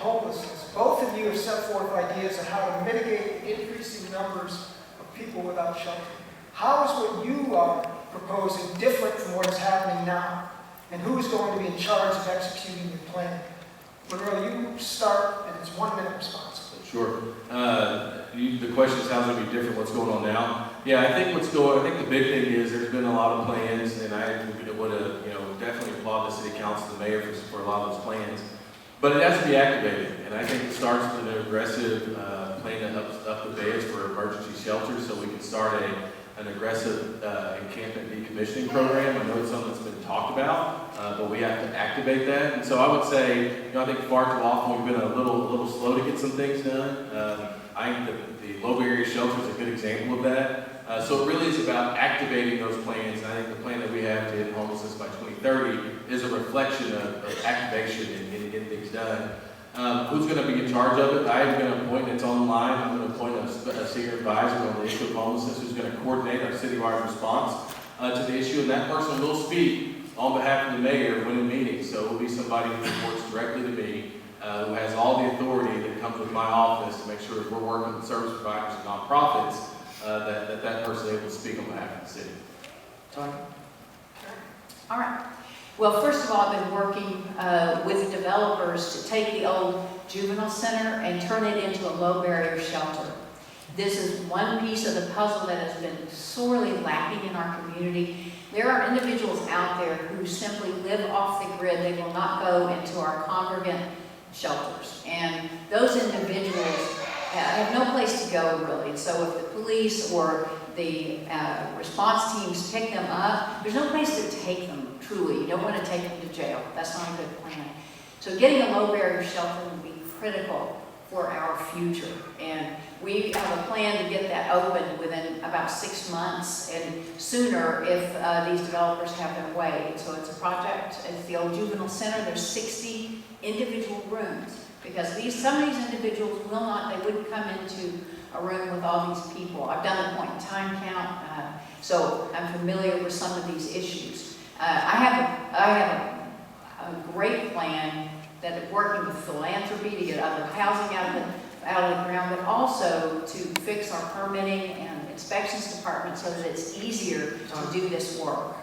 homelessness. Both of you have set forth ideas on how to mitigate increasing numbers of people without shelter. How is what you are proposing different from what is happening now? And who is going to be in charge of executing your plan? Monroe, you start, and it's 1 minute response. Sure. The question sounds like it'd be different. What's going on now? Yeah, I think the big thing is there's been a lot of plans, and I would definitely applaud the city council, the mayor for a lot of those plans. But it has to be activated, and I think it starts with an aggressive plan to up the beds for emergency shelters, so we can start an aggressive encampment decommissioning program. I know it's something that's been talked about, but we have to activate that. And so I would say, I think far too often we've been a little slow to get some things done. I think the low barrier shelter is a good example of that. So it really is about activating those plans. And I think the plan that we have to end homelessness by 2030 is a reflection of activation and getting things done. Who's going to be in charge of it? I am going to appoint, it's online, I'm going to appoint a senior advisor on the issue of homelessness who's going to coordinate our citywide response to the issue, and that person will speak on behalf of the mayor when in meetings. So it will be somebody who reports directly to me, who has all the authority that comes with my office to make sure if we're working with service providers and nonprofits, that person is able to speak on behalf of the city. Tony? All right. Well, first of all, I've been working with developers to take the old juvenile center and turn it into a low barrier shelter. This is one piece of the puzzle that has been sorely lacking in our community. There are individuals out there who simply live off the grid. They will not go into our congregate shelters. And those individuals have no place to go, really. So if the police or the response teams pick them up, there's no place to take them, truly. You don't want to take them to jail. That's not a good plan. So getting a low barrier shelter would be critical for our future. And we have a plan to get that open within about 6 months and sooner if these developers have their way. So it's a project, it's the old juvenile center. There's 60 individual rooms because some of these individuals they wouldn't come into a room with all these people. I've done a point in time count, so I'm familiar with some of these issues. I have a great plan that is working with philanthropy to get other housing out of the ground, but also to fix our permitting and inspections department so that it's easier to do this work.